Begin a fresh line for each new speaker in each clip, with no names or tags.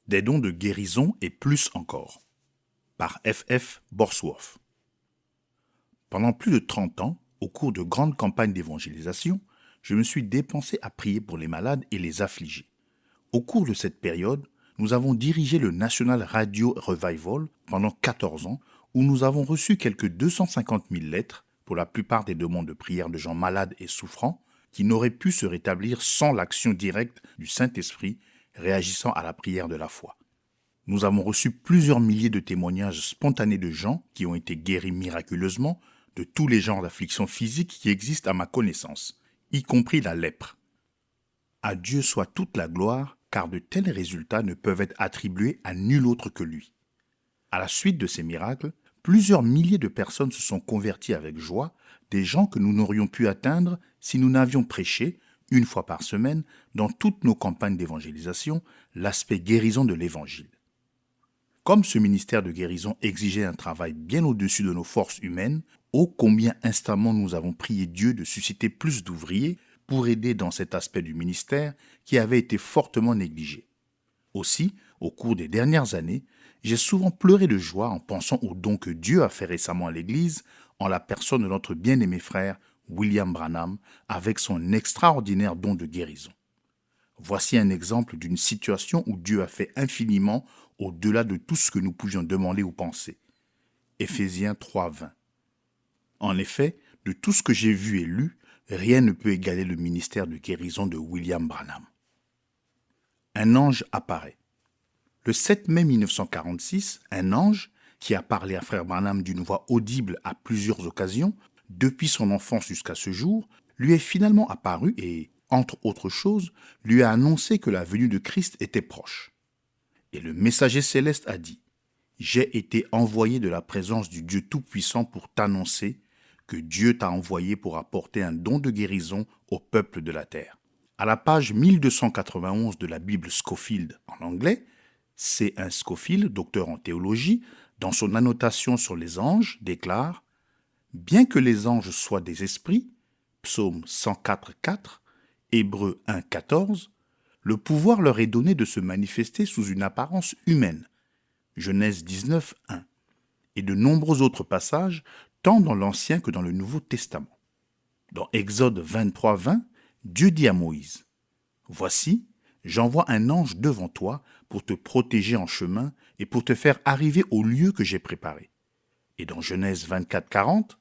Des dons de guérison et plus encore. Par F. Borsworth. Pendant plus de 30 ans, au cours de grandes campagnes d'évangélisation, je me suis dépensé à prier pour les malades et les affligés. Au cours de cette période, nous avons dirigé le National Radio Revival pendant 14 ans, où nous avons reçu quelques 250 000 lettres, pour la plupart des demandes de prière de gens malades et souffrants, qui n'auraient pu se rétablir sans l'action directe du Saint-Esprit réagissant à la prière de la foi. Nous avons reçu plusieurs milliers de témoignages spontanés de gens qui ont été guéris miraculeusement de tous les genres d'afflictions physiques qui existent à ma connaissance, y compris la lèpre. À Dieu soit toute la gloire, car de tels résultats ne peuvent être attribués à nul autre que lui. À la suite de ces miracles, plusieurs milliers de personnes se sont converties avec joie, des gens que nous n'aurions pu atteindre si nous n'avions prêché, une fois par semaine, dans toutes nos campagnes d'évangélisation, l'aspect guérison de l'Évangile. Comme ce ministère de guérison exigeait un travail bien au-dessus de nos forces humaines, ô combien instamment nous avons prié Dieu de susciter plus d'ouvriers pour aider dans cet aspect du ministère qui avait été fortement négligé. Aussi, au cours des dernières années, j'ai souvent pleuré de joie en pensant aux dons que Dieu a fait récemment à l'Église en la personne de notre bien-aimé frère William Branham avec son extraordinaire don de guérison. Voici un exemple d'une situation où Dieu a fait infiniment au-delà de tout ce que nous pouvions demander ou penser. Éphésiens 3:20. En effet, de tout ce que j'ai vu et lu, rien ne peut égaler le ministère de guérison de William Branham. Un ange apparaît. Le 7 mai 1946, un ange, qui a parlé à frère Branham d'une voix audible à plusieurs occasions, depuis son enfance jusqu'à ce jour, lui est finalement apparu et, entre autres choses, lui a annoncé que la venue de Christ était proche. Et le messager céleste a dit : « J'ai été envoyé de la présence du Dieu Tout-Puissant pour t'annoncer que Dieu t'a envoyé pour apporter un don de guérison au peuple de la terre. » À la page 1291 de la Bible Scofield en anglais, C. 1 Scofield, docteur en théologie, dans son annotation sur les anges, déclare : « Bien que les anges soient des esprits, Psaume 104:4, Hébreux 1:14, le pouvoir leur est donné de se manifester sous une apparence humaine, Genèse 19:1, et de nombreux autres passages, tant dans l'Ancien que dans le Nouveau Testament. Dans Exode 23:20, Dieu dit à Moïse : « Voici, j'envoie un ange devant toi pour te protéger en chemin et pour te faire arriver au lieu que j'ai préparé. » Et dans Genèse 24:40,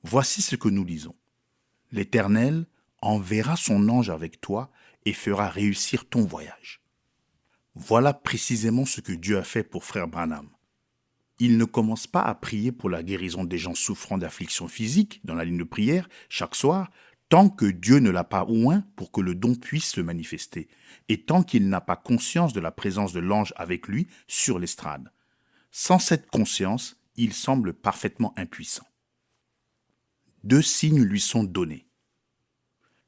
voici ce que nous lisons : « L'Éternel enverra son ange avec toi et fera réussir ton voyage. » Voilà précisément ce que Dieu a fait pour frère Branham. Il ne commence pas à prier pour la guérison des gens souffrant d'afflictions physiques dans la ligne de prière chaque soir, tant que Dieu ne l'a pas oint pour que le don puisse se manifester, et tant qu'il n'a pas conscience de la présence de l'ange avec lui sur l'estrade. Sans cette conscience, il semble parfaitement impuissant. 2 signes lui sont donnés.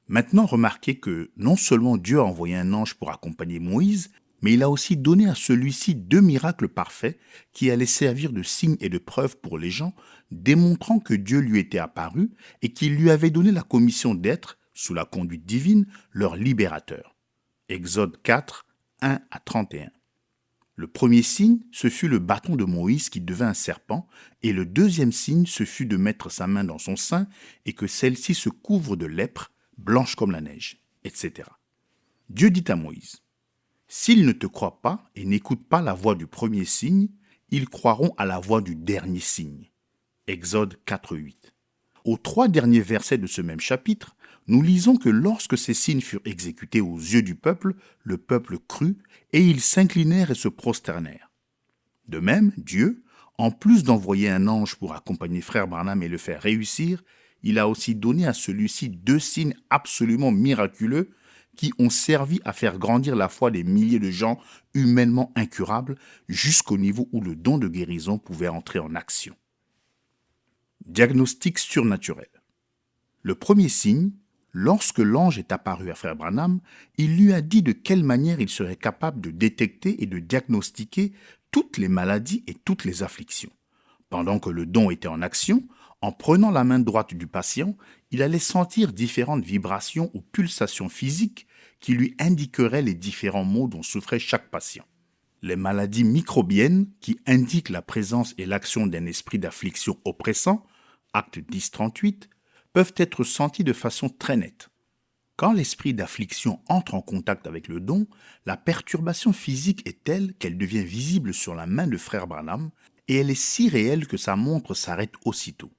Maintenant, remarquez que non seulement Dieu a envoyé un ange pour accompagner Moïse, mais il a aussi donné à celui-ci 2 miracles parfaits qui allaient servir de signes et de preuves pour les gens, démontrant que Dieu lui était apparu et qu'il lui avait donné la commission d'être, sous la conduite divine, leur libérateur. Exode 4, 1 à 31. Le premier signe, ce fut le bâton de Moïse qui devint un serpent, et le deuxième signe, ce fut de mettre sa main dans son sein et que celle-ci se couvre de lèpre, blanche comme la neige, etc. Dieu dit à Moïse : « S'ils ne te croient pas et n'écoutent pas la voix du premier signe, ils croiront à la voix du dernier signe. » Exode 4:8. Aux 3 derniers versets de ce même chapitre, nous lisons que lorsque ces signes furent exécutés aux yeux du peuple, le peuple crut, et ils s'inclinèrent et se prosternèrent. De même, Dieu, en plus d'envoyer un ange pour accompagner frère Branham et le faire réussir, il a aussi donné à celui-ci 2 signes absolument miraculeux qui ont servi à faire grandir la foi des milliers de gens humainement incurables jusqu'au niveau où le don de guérison pouvait entrer en action. Diagnostic surnaturel. Le premier signe, lorsque l'ange est apparu à frère Branham, il lui a dit de quelle manière il serait capable de détecter et de diagnostiquer toutes les maladies et toutes les afflictions. Pendant que le don était en action, en prenant la main droite du patient, il allait sentir différentes vibrations ou pulsations physiques qui lui indiqueraient les différents maux dont souffrait chaque patient. Les maladies microbiennes qui indiquent la présence et l'action d'un esprit d'affliction oppressant, acte 10-38, peuvent être senties de façon très nette. Quand l'esprit d'affliction entre en contact avec le don, la perturbation physique est telle qu'elle devient visible sur la main de frère Branham et elle est si réelle que sa montre s'arrête aussitôt.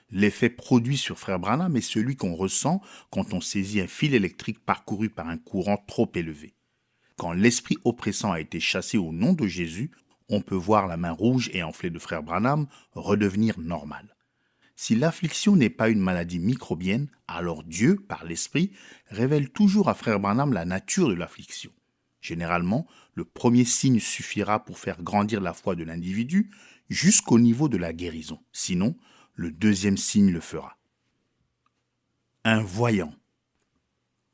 L'effet produit sur frère Branham est celui qu'on ressent quand on saisit un fil électrique parcouru par un courant trop élevé. Quand l'esprit oppressant a été chassé au nom de Jésus, on peut voir la main rouge et enflée de frère Branham redevenir normale. Si l'affliction n'est pas une maladie microbienne, alors Dieu, par l'esprit, révèle toujours à frère Branham la nature de l'affliction. Généralement, le premier signe suffira pour faire grandir la foi de l'individu jusqu'au niveau de la guérison. Sinon, le deuxième signe le fera. Un voyant.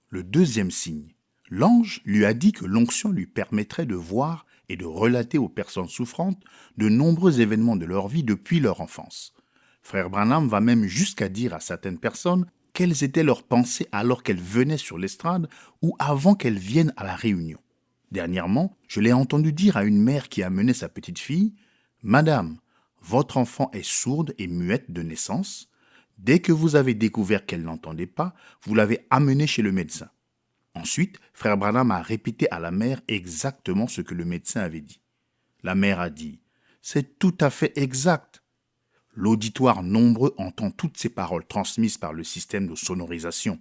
Le deuxième signe. L'ange lui a dit que l'onction lui permettrait de voir et de relater aux personnes souffrantes de nombreux événements de leur vie depuis leur enfance. Frère Branham va même jusqu'à dire à certaines personnes quelles étaient leurs pensées alors qu'elles venaient sur l'estrade ou avant qu'elles viennent à la réunion. Dernièrement, je l'ai entendu dire à une mère qui amenait sa petite fille « Madame, votre enfant est sourde et muette de naissance. Dès que vous avez découvert qu'elle n'entendait pas, vous l'avez amenée chez le médecin. » Ensuite, frère Branham a répété à la mère exactement ce que le médecin avait dit. La mère a dit « C'est tout à fait exact. » L'auditoire nombreux entend toutes ces paroles transmises par le système de sonorisation.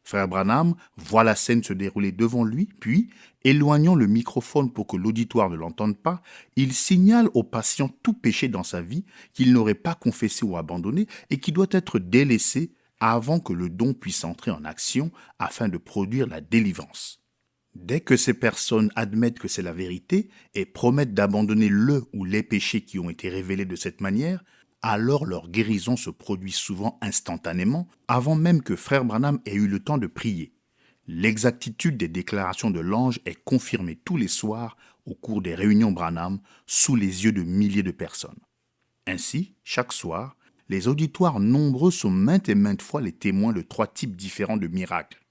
Frère Branham voit la scène se dérouler devant lui, puis, éloignant le microphone pour que l'auditoire ne l'entende pas, il signale au patient tout péché dans sa vie qu'il n'aurait pas confessé ou abandonné et qui doit être délaissé avant que le don puisse entrer en action afin de produire la délivrance. Dès que ces personnes admettent que c'est la vérité et promettent d'abandonner le ou les péchés qui ont été révélés de cette manière, alors leur guérison se produit souvent instantanément, avant même que frère Branham ait eu le temps de prier. L'exactitude des déclarations de l'ange est confirmée tous les soirs au cours des réunions Branham sous les yeux de milliers de personnes. Ainsi, chaque soir, les auditoires nombreux sont maintes et maintes fois les témoins de 3 types différents de miracles.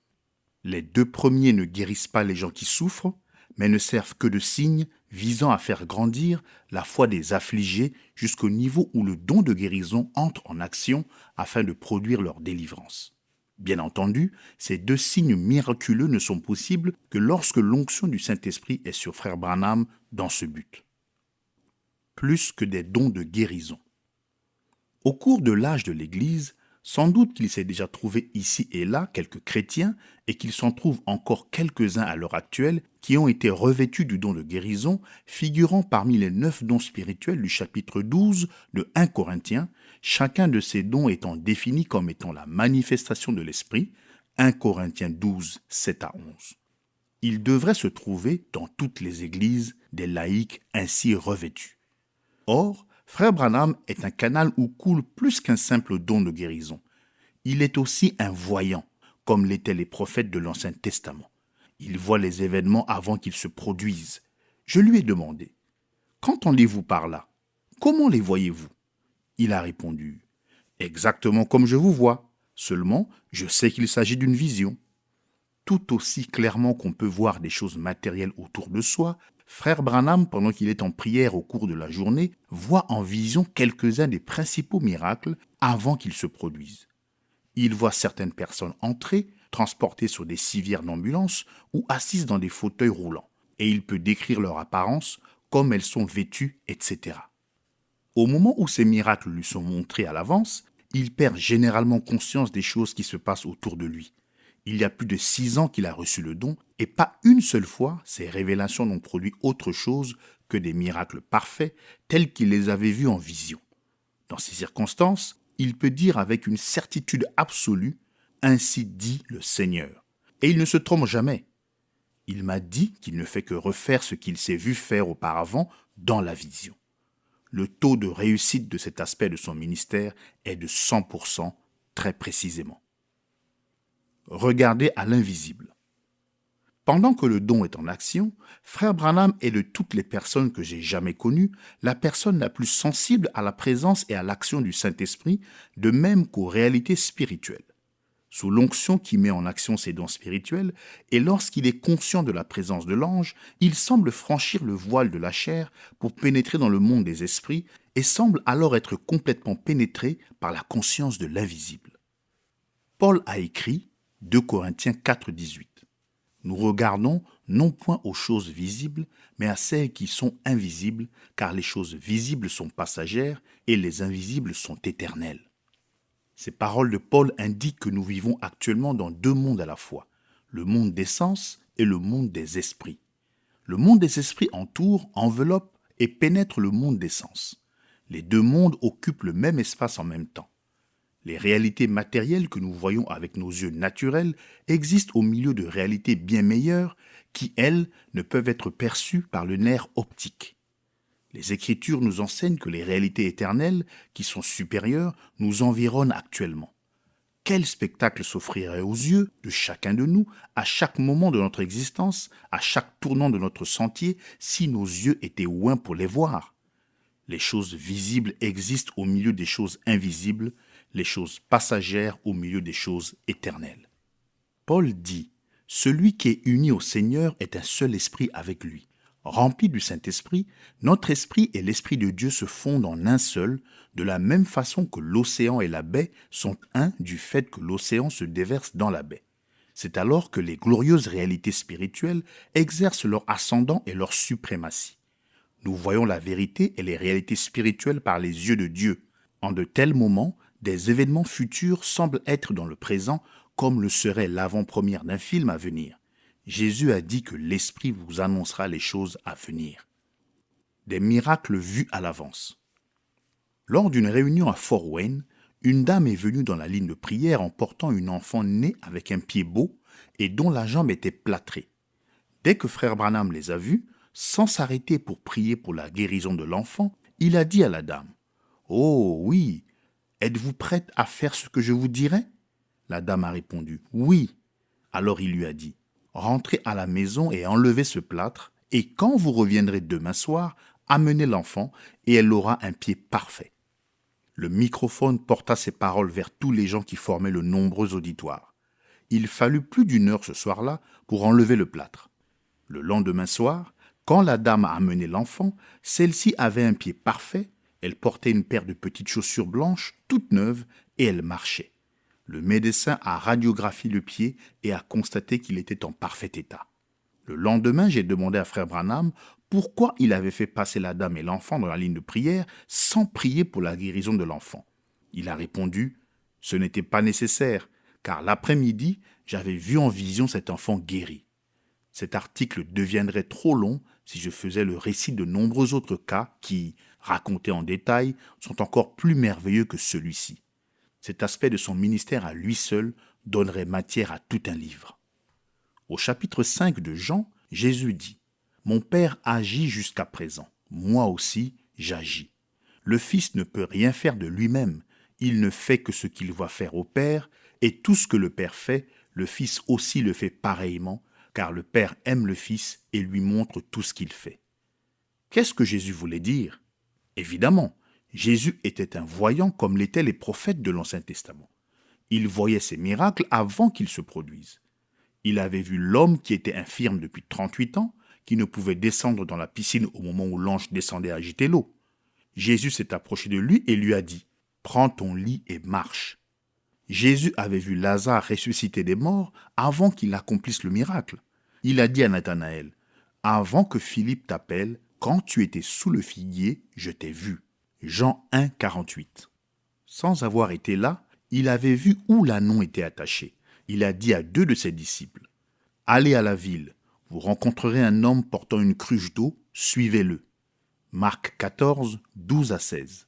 Les 2 premiers ne guérissent pas les gens qui souffrent, mais ne servent que de signes visant à faire grandir la foi des affligés jusqu'au niveau où le don de guérison entre en action afin de produire leur délivrance. Bien entendu, ces 2 signes miraculeux ne sont possibles que lorsque l'onction du Saint-Esprit est sur frère Branham dans ce but. Plus que des dons de guérison. Au cours de l'âge de l'Église, sans doute qu'il s'est déjà trouvé ici et là quelques chrétiens et qu'il s'en trouve encore quelques-uns à l'heure actuelle qui ont été revêtus du don de guérison, figurant parmi les 9 dons spirituels du chapitre 12 de 1 Corinthiens, chacun de ces dons étant défini comme étant la manifestation de l'Esprit, 1 Corinthiens 12, 7 à 11. Il devrait se trouver dans toutes les églises des laïcs ainsi revêtus. Or, frère Branham est un canal où coule plus qu'un simple don de guérison. Il est aussi un voyant, comme l'étaient les prophètes de l'Ancien Testament. Il voit les événements avant qu'ils se produisent. Je lui ai demandé, « Qu'entendez-vous par là? Comment les voyez-vous » Il a répondu, « Exactement comme je vous vois, seulement je sais qu'il s'agit d'une vision. » Tout aussi clairement qu'on peut voir des choses matérielles autour de soi, frère Branham, pendant qu'il est en prière au cours de la journée, voit en vision quelques-uns des principaux miracles avant qu'ils se produisent. Il voit certaines personnes entrer, transportées sur des civières d'ambulance ou assises dans des fauteuils roulants, et il peut décrire leur apparence, comme elles sont vêtues, etc. Au moment où ces miracles lui sont montrés à l'avance, il perd généralement conscience des choses qui se passent autour de lui. Il y a plus de 6 ans qu'il a reçu le don, et pas une seule fois ces révélations n'ont produit autre chose que des miracles parfaits tels qu'il les avait vus en vision. Dans ces circonstances, il peut dire avec une certitude absolue « Ainsi dit le Seigneur ». Et il ne se trompe jamais. Il m'a dit qu'il ne fait que refaire ce qu'il s'est vu faire auparavant dans la vision. Le taux de réussite de cet aspect de son ministère est de 100%, très précisément. Regardez à l'invisible. Pendant que le don est en action, frère Branham est de toutes les personnes que j'ai jamais connues, la personne la plus sensible à la présence et à l'action du Saint-Esprit, de même qu'aux réalités spirituelles. sous l'onction qui met en action ses dons spirituels, et lorsqu'il est conscient de la présence de l'ange, il semble franchir le voile de la chair pour pénétrer dans le monde des esprits et semble alors être complètement pénétré par la conscience de l'invisible. Paul a écrit 2 Corinthiens 4, 18. Nous regardons non point aux choses visibles, mais à celles qui sont invisibles, car les choses visibles sont passagères et les invisibles sont éternelles. Ces paroles de Paul indiquent que nous vivons actuellement dans deux mondes à la fois, le monde des sens et le monde des esprits. Le monde des esprits entoure, enveloppe et pénètre le monde des sens. Les deux mondes occupent le même espace en même temps. Les réalités matérielles que nous voyons avec nos yeux naturels existent au milieu de réalités bien meilleures qui, elles, ne peuvent être perçues par le nerf optique. Les Écritures nous enseignent que les réalités éternelles, qui sont supérieures, nous environnent actuellement. Quel spectacle s'offrirait aux yeux de chacun de nous, à chaque moment de notre existence, à chaque tournant de notre sentier, si nos yeux étaient ouïs pour les voir? Les choses visibles existent au milieu des choses invisibles, les choses passagères au milieu des choses éternelles. Paul dit « Celui qui est uni au Seigneur est un seul esprit avec lui. » Rempli du Saint-Esprit, notre esprit et l'Esprit de Dieu se fondent en un seul, de la même façon que l'océan et la baie sont un du fait que l'océan se déverse dans la baie. C'est alors que les glorieuses réalités spirituelles exercent leur ascendant et leur suprématie. Nous voyons la vérité et les réalités spirituelles par les yeux de Dieu. En de tels moments, des événements futurs semblent être dans le présent comme le serait l'avant-première d'un film à venir. Jésus a dit que l'Esprit vous annoncera les choses à venir. Des miracles vus à l'avance. Lors d'une réunion à Fort Wayne, une dame est venue dans la ligne de prière en portant une enfant née avec un pied beau et dont la jambe était plâtrée. Dès que frère Branham les a vus, sans s'arrêter pour prier pour la guérison de l'enfant, il a dit à la dame « Oh oui, êtes-vous prête à faire ce que je vous dirai ?» La dame a répondu « Oui ». Alors il lui a dit « Rentrez à la maison et enlevez ce plâtre, et quand vous reviendrez demain soir, amenez l'enfant et elle aura un pied parfait. » Le microphone porta ces paroles vers tous les gens qui formaient le nombreux auditoire. Il fallut plus d'une heure ce soir-là pour enlever le plâtre. Le lendemain soir, quand la dame a amené l'enfant, celle-ci avait un pied parfait, elle portait une paire de petites chaussures blanches, toutes neuves, et elle marchait. Le médecin a radiographié le pied et a constaté qu'il était en parfait état. Le lendemain, j'ai demandé à frère Branham pourquoi il avait fait passer la dame et l'enfant dans la ligne de prière sans prier pour la guérison de l'enfant. Il a répondu « Ce n'était pas nécessaire, car l'après-midi, j'avais vu en vision cet enfant guéri. » Cet article deviendrait trop long si je faisais le récit de nombreux autres cas qui, racontés en détail, sont encore plus merveilleux que celui-ci. Cet aspect de son ministère à lui seul donnerait matière à tout un livre. Au chapitre 5 de Jean, Jésus dit « Mon Père agit jusqu'à présent, moi aussi j'agis. Le Fils ne peut rien faire de lui-même, il ne fait que ce qu'il voit faire au Père, et tout ce que le Père fait, le Fils aussi le fait pareillement, car le Père aime le Fils et lui montre tout ce qu'il fait. » Qu'est-ce que Jésus voulait dire? Évidemment, Jésus était un voyant comme l'étaient les prophètes de l'Ancien Testament. Il voyait ces miracles avant qu'ils se produisent. Il avait vu l'homme qui était infirme depuis 38 ans, qui ne pouvait descendre dans la piscine au moment où l'ange descendait agiter l'eau. Jésus s'est approché de lui et lui a dit « Prends ton lit et marche ». Jésus avait vu Lazare ressusciter des morts avant qu'il accomplisse le miracle. Il a dit à Nathanaël « Avant que Philippe t'appelle, quand tu étais sous le figuier, je t'ai vu. » Jean 1, 48. Sans avoir été là, il avait vu où l'ânon était attaché. Il a dit à 2 de ses disciples « Allez à la ville, vous rencontrerez un homme portant une cruche d'eau, suivez-le. » Marc 14, 12 à 16.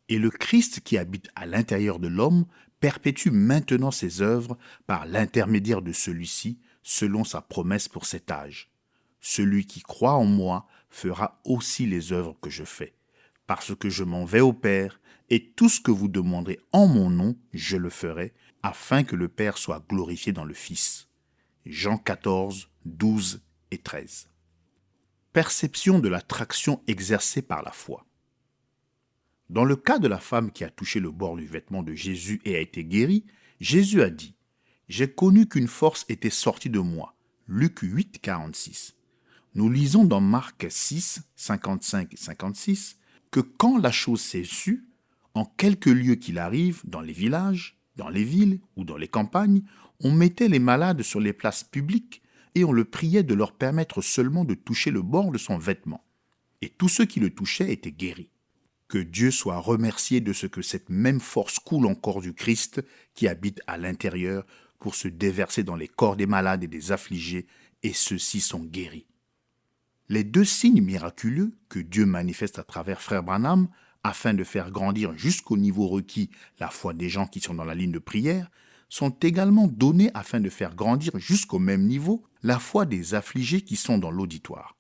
Et le Christ qui habite à l'intérieur de l'homme perpétue maintenant ses œuvres par l'intermédiaire de celui-ci, selon sa promesse pour cet âge. Celui qui croit en moi fera aussi les œuvres que je fais, parce que je m'en vais au Père, et tout ce que vous demanderez en mon nom, je le ferai, afin que le Père soit glorifié dans le Fils. Jean 14, 12 et 13. Perception de l'attraction exercée par la foi. Dans le cas de la femme qui a touché le bord du vêtement de Jésus et a été guérie, Jésus a dit J'ai connu qu'une force était sortie de moi. Luc 8, 46. Nous lisons dans Marc 6, 55 et 56 que quand la chose s'est sue, en quelque lieu qu'il arrive, dans les villages, dans les villes ou dans les campagnes, on mettait les malades sur les places publiques et on le priait de leur permettre seulement de toucher le bord de son vêtement. Et tous ceux qui le touchaient étaient guéris. Que Dieu soit remercié de ce que cette même force coule encore du Christ qui habite à l'intérieur pour se déverser dans les corps des malades et des affligés, et ceux-ci sont guéris. Les deux signes miraculeux que Dieu manifeste à travers Frère Branham afin de faire grandir jusqu'au niveau requis la foi des gens qui sont dans la ligne de prière, sont également donnés afin de faire grandir jusqu'au même niveau la foi des affligés qui sont dans l'auditoire.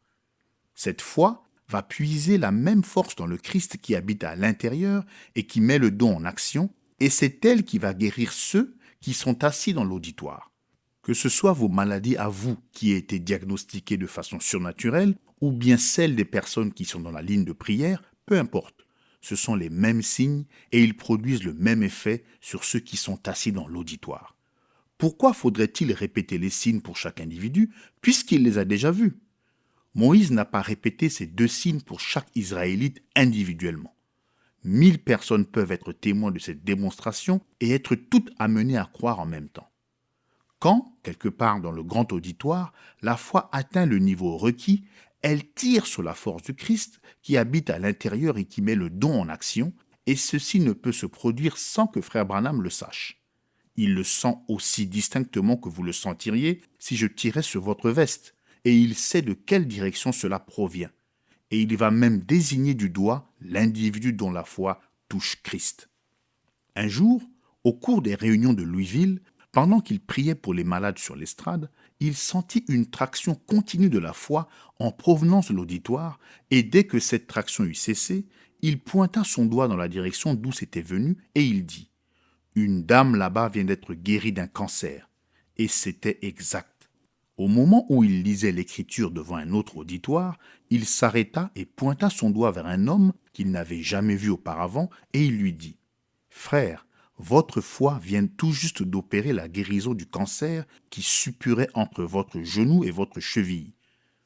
Cette foi va puiser la même force dans le Christ qui habite à l'intérieur et qui met le don en action, et c'est elle qui va guérir ceux qui sont assis dans l'auditoire. Que ce soit vos maladies à vous qui aient été diagnostiquées de façon surnaturelle ou bien celles des personnes qui sont dans la ligne de prière, peu importe. Ce sont les mêmes signes et ils produisent le même effet sur ceux qui sont assis dans l'auditoire. Pourquoi faudrait-il répéter les signes pour chaque individu puisqu'il les a déjà vus ? Moïse n'a pas répété ces deux signes pour chaque Israélite individuellement. 1000 personnes peuvent être témoins de cette démonstration et être toutes amenées à croire en même temps. Quand, quelque part dans le grand auditoire, la foi atteint le niveau requis, elle tire sur la force du Christ qui habite à l'intérieur et qui met le don en action, et ceci ne peut se produire sans que Frère Branham le sache. Il le sent aussi distinctement que vous le sentiriez si je tirais sur votre veste, et il sait de quelle direction cela provient. Et il va même désigner du doigt l'individu dont la foi touche Christ. Un jour, au cours des réunions de Louisville, pendant qu'il priait pour les malades sur l'estrade, il sentit une traction continue de la foi en provenance de l'auditoire, et dès que cette traction eut cessé, il pointa son doigt dans la direction d'où c'était venu, et il dit « Une dame là-bas vient d'être guérie d'un cancer. » Et c'était exact. Au moment où il lisait l'écriture devant un autre auditoire, il s'arrêta et pointa son doigt vers un homme qu'il n'avait jamais vu auparavant, et il lui dit « Frère, votre foi vient tout juste d'opérer la guérison du cancer qui suppurait entre votre genou et votre cheville. »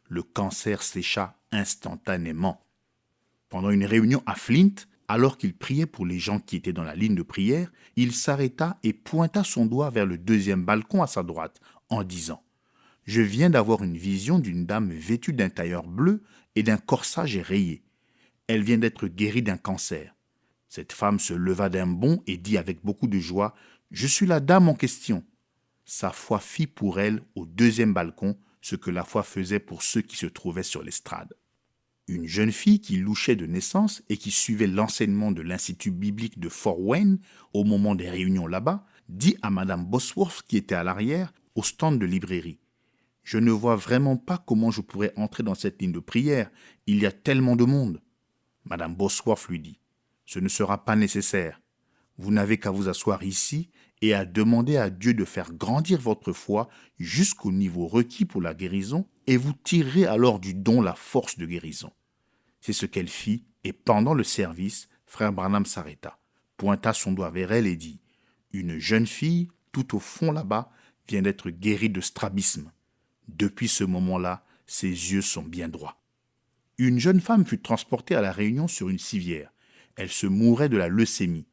Le cancer sécha instantanément. Pendant une réunion à Flint, alors qu'il priait pour les gens qui étaient dans la ligne de prière, il s'arrêta et pointa son doigt vers le deuxième balcon à sa droite, en disant « Je viens d'avoir une vision d'une dame vêtue d'un tailleur bleu et d'un corsage rayé. Elle vient d'être guérie d'un cancer. » Cette femme se leva d'un bond et dit avec beaucoup de joie « Je suis la dame en question. » Sa foi fit pour elle au deuxième balcon ce que la foi faisait pour ceux qui se trouvaient sur l'estrade. Une jeune fille qui louchait de naissance et qui suivait l'enseignement de l'Institut biblique de Fort Wayne au moment des réunions là-bas, dit à Madame Bosworth qui était à l'arrière, au stand de librairie « Je ne vois vraiment pas comment je pourrais entrer dans cette ligne de prière, il y a tellement de monde. » Madame Bosworth lui dit « Ce ne sera pas nécessaire. Vous n'avez qu'à vous asseoir ici et à demander à Dieu de faire grandir votre foi jusqu'au niveau requis pour la guérison, et vous tirerez alors du don la force de guérison. » C'est ce qu'elle fit, et pendant le service, Frère Branham s'arrêta, pointa son doigt vers elle et dit « Une jeune fille, tout au fond là-bas, vient d'être guérie de strabisme. Depuis ce moment-là, ses yeux sont bien droits. » Une jeune femme fut transportée à la Réunion sur une civière. Elle se mourait de la leucémie.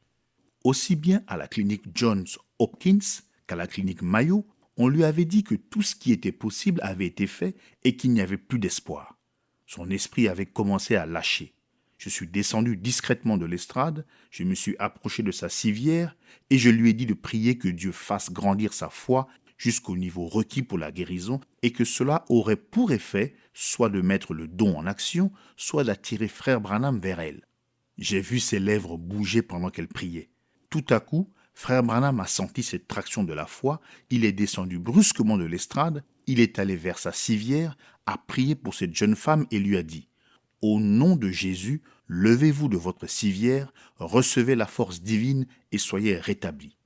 Aussi bien à la clinique Johns Hopkins qu'à la clinique Mayo, on lui avait dit que tout ce qui était possible avait été fait et qu'il n'y avait plus d'espoir. Son esprit avait commencé à lâcher. Je suis descendu discrètement de l'estrade, je me suis approché de sa civière et je lui ai dit de prier que Dieu fasse grandir sa foi jusqu'au niveau requis pour la guérison et que cela aurait pour effet soit de mettre le don en action, soit d'attirer Frère Branham vers elle. J'ai vu ses lèvres bouger pendant qu'elle priait. Tout à coup, Frère Branham a senti cette traction de la foi, il est descendu brusquement de l'estrade, il est allé vers sa civière, a prié pour cette jeune femme et lui a dit « Au nom de Jésus, levez-vous de votre civière, recevez la force divine et soyez rétablis. »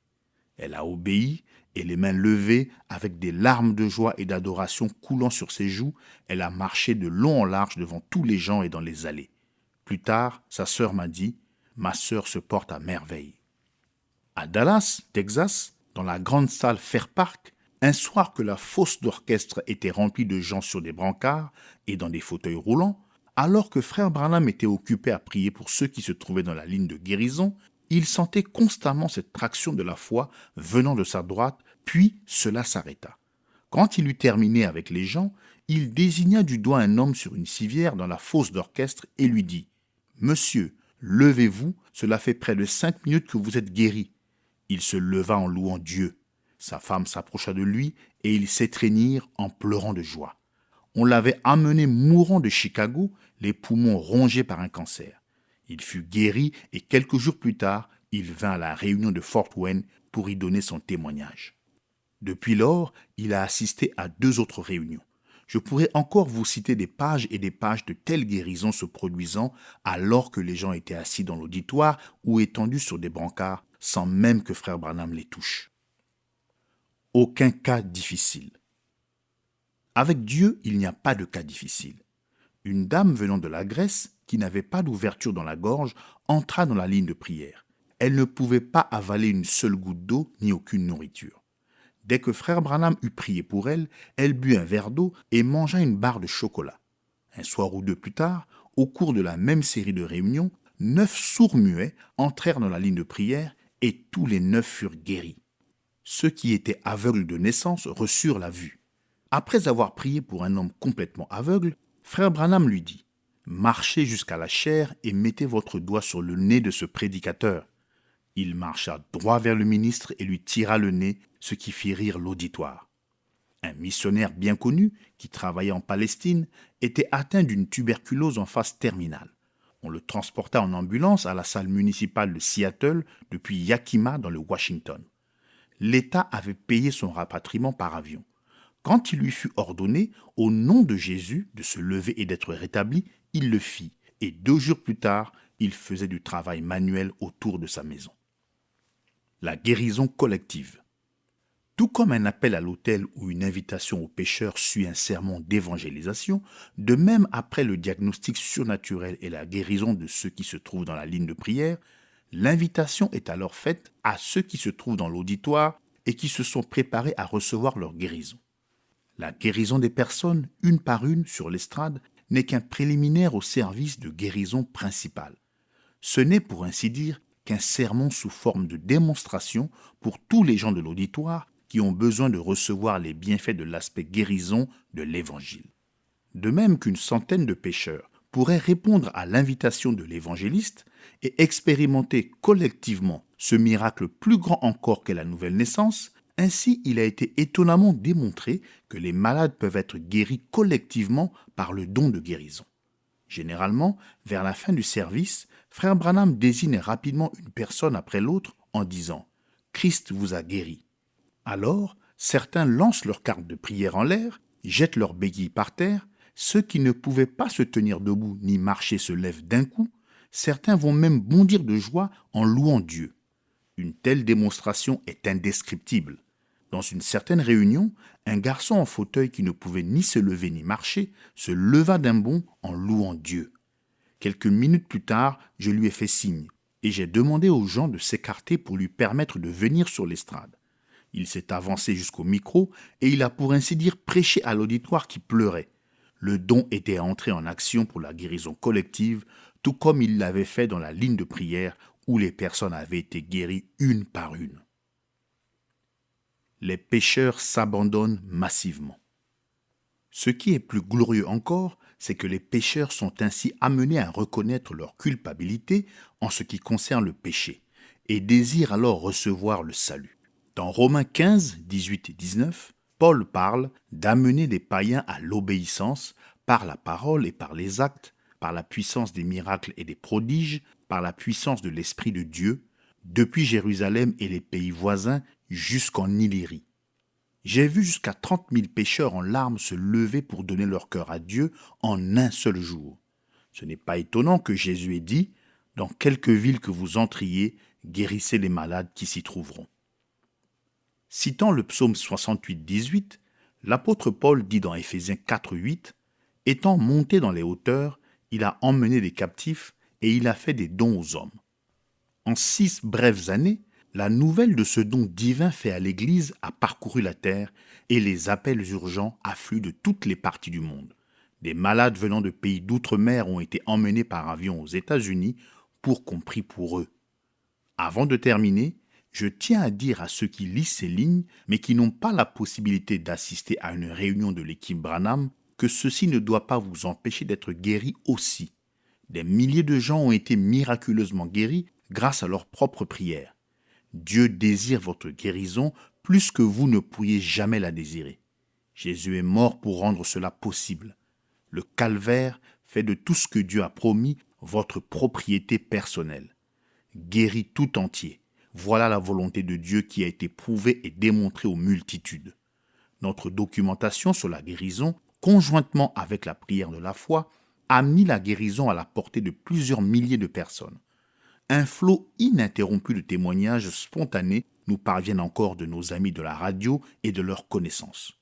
Elle a obéi et les mains levées, avec des larmes de joie et d'adoration coulant sur ses joues, elle a marché de long en large devant tous les gens et dans les allées. Plus tard, sa sœur m'a dit « Ma sœur se porte à merveille. » À Dallas, Texas, dans la grande salle Fair Park, un soir que la fosse d'orchestre était remplie de gens sur des brancards et dans des fauteuils roulants, alors que frère Branham était occupé à prier pour ceux qui se trouvaient dans la ligne de guérison, il sentait constamment cette traction de la foi venant de sa droite, puis cela s'arrêta. Quand il eut terminé avec les gens, il désigna du doigt un homme sur une civière dans la fosse d'orchestre et lui dit « Monsieur, levez-vous, cela fait près de 5 minutes que vous êtes guéri. » Il se leva en louant Dieu. Sa femme s'approcha de lui et ils s'étreignirent en pleurant de joie. On l'avait amené mourant de Chicago, les poumons rongés par un cancer. Il fut guéri et quelques jours plus tard, il vint à la réunion de Fort Wayne pour y donner son témoignage. Depuis lors, il a assisté à 2 autres réunions. Je pourrais encore vous citer des pages et des pages de telles guérisons se produisant alors que les gens étaient assis dans l'auditoire ou étendus sur des brancards sans même que frère Branham les touche. Aucun cas difficile. Avec Dieu, il n'y a pas de cas difficile. Une dame venant de la Grèce, qui n'avait pas d'ouverture dans la gorge, entra dans la ligne de prière. Elle ne pouvait pas avaler une seule goutte d'eau ni aucune nourriture. Dès que frère Branham eut prié pour elle, elle but un verre d'eau et mangea une barre de chocolat. Un soir ou 2 plus tard, au cours de la même série de réunions, 9 sourds-muets entrèrent dans la ligne de prière et tous les 9 furent guéris. Ceux qui étaient aveugles de naissance reçurent la vue. Après avoir prié pour un homme complètement aveugle, frère Branham lui dit « Marchez jusqu'à la chaire et mettez votre doigt sur le nez de ce prédicateur. » Il marcha droit vers le ministre et lui tira le nez, ce qui fit rire l'auditoire. Un missionnaire bien connu, qui travaillait en Palestine, était atteint d'une tuberculose en phase terminale. On le transporta en ambulance à la salle municipale de Seattle depuis Yakima dans le Washington. L'État avait payé son rapatriement par avion. Quand il lui fut ordonné, au nom de Jésus, de se lever et d'être rétabli, il le fit, et 2 jours plus tard, il faisait du travail manuel autour de sa maison. La guérison collective. Tout comme un appel à l'autel ou une invitation au pécheur suit un sermon d'évangélisation, de même après le diagnostic surnaturel et la guérison de ceux qui se trouvent dans la ligne de prière, l'invitation est alors faite à ceux qui se trouvent dans l'auditoire et qui se sont préparés à recevoir leur guérison. La guérison des personnes, une par une, sur l'estrade, n'est qu'un préliminaire au service de guérison principale. Ce n'est, pour ainsi dire, qu'un sermon sous forme de démonstration pour tous les gens de l'auditoire qui ont besoin de recevoir les bienfaits de l'aspect guérison de l'Évangile. De même qu'une centaine de pécheurs pourraient répondre à l'invitation de l'évangéliste et expérimenter collectivement ce miracle plus grand encore qu'est la nouvelle naissance, ainsi il a été étonnamment démontré que les malades peuvent être guéris collectivement par le don de guérison. Généralement, vers la fin du service, frère Branham désigne rapidement une personne après l'autre en disant « Christ vous a guéri ». Alors, certains lancent leur carte de prière en l'air, jettent leurs béquilles par terre, ceux qui ne pouvaient pas se tenir debout ni marcher se lèvent d'un coup, certains vont même bondir de joie en louant Dieu. Une telle démonstration est indescriptible. Dans une certaine réunion, un garçon en fauteuil qui ne pouvait ni se lever ni marcher se leva d'un bond en louant Dieu. Quelques minutes plus tard, je lui ai fait signe et j'ai demandé aux gens de s'écarter pour lui permettre de venir sur l'estrade. Il s'est avancé jusqu'au micro et il a pour ainsi dire prêché à l'auditoire qui pleurait. Le don était entré en action pour la guérison collective, tout comme il l'avait fait dans la ligne de prière où les personnes avaient été guéries une par une. Les pécheurs s'abandonnent massivement. Ce qui est plus glorieux encore, c'est que les pécheurs sont ainsi amenés à reconnaître leur culpabilité en ce qui concerne le péché et désirent alors recevoir le salut. Dans Romains 15, 18 et 19, Paul parle d'amener les païens à l'obéissance par la parole et par les actes, par la puissance des miracles et des prodiges, par la puissance de l'Esprit de Dieu, depuis Jérusalem et les pays voisins jusqu'en Illyrie. J'ai vu jusqu'à 30 000 pécheurs en larmes se lever pour donner leur cœur à Dieu en un seul jour. Ce n'est pas étonnant que Jésus ait dit « Dans quelque ville que vous entriez, guérissez les malades qui s'y trouveront ». Citant le psaume 68, 18, l'apôtre Paul dit dans Éphésiens 4, 8 « Étant monté dans les hauteurs, il a emmené des captifs et il a fait des dons aux hommes. » En 6 brèves années, La nouvelle de ce don divin fait à l'Église a parcouru la terre et les appels urgents affluent de toutes les parties du monde. Des malades venant de pays d'outre-mer ont été emmenés par avion aux États-Unis pour qu'on prie pour eux. Avant de terminer, je tiens à dire à ceux qui lisent ces lignes, mais qui n'ont pas la possibilité d'assister à une réunion de l'équipe Branham, que ceci ne doit pas vous empêcher d'être guéris aussi. Des milliers de gens ont été miraculeusement guéris grâce à leurs propres prières. Dieu désire votre guérison plus que vous ne pourriez jamais la désirer. Jésus est mort pour rendre cela possible. Le calvaire fait de tout ce que Dieu a promis votre propriété personnelle. Guéri tout entier. Voilà la volonté de Dieu qui a été prouvée et démontrée aux multitudes. Notre documentation sur la guérison, conjointement avec la prière de la foi, a mis la guérison à la portée de plusieurs milliers de personnes. Un flot ininterrompu de témoignages spontanés nous parviennent encore de nos amis de la radio et de leurs connaissances.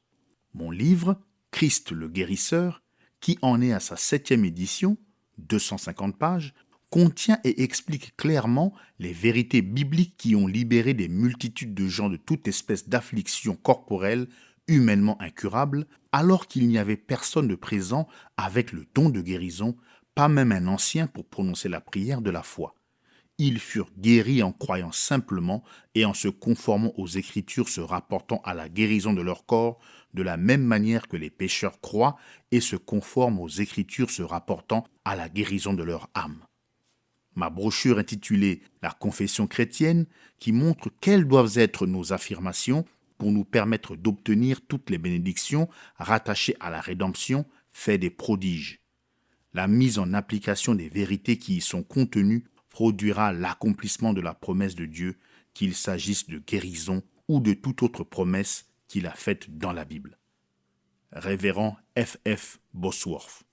Mon livre, Christ le guérisseur, qui en est à sa 7e édition, 250 pages, contient et explique clairement les vérités bibliques qui ont libéré des multitudes de gens de toute espèce d'affliction corporelle humainement incurable, alors qu'il n'y avait personne de présent avec le don de guérison, pas même un ancien pour prononcer la prière de la foi. Ils furent guéris en croyant simplement et en se conformant aux Écritures se rapportant à la guérison de leur corps, de la même manière que les pécheurs croient et se conforment aux Écritures se rapportant à la guérison de leur âme. Ma brochure intitulée « La confession chrétienne » qui montre quelles doivent être nos affirmations pour nous permettre d'obtenir toutes les bénédictions rattachées à la rédemption fait des prodiges. La mise en application des vérités qui y sont contenues produira l'accomplissement de la promesse de Dieu, qu'il s'agisse de guérison ou de toute autre promesse qu'il a faite dans la Bible. Révérend F. F. Bosworth.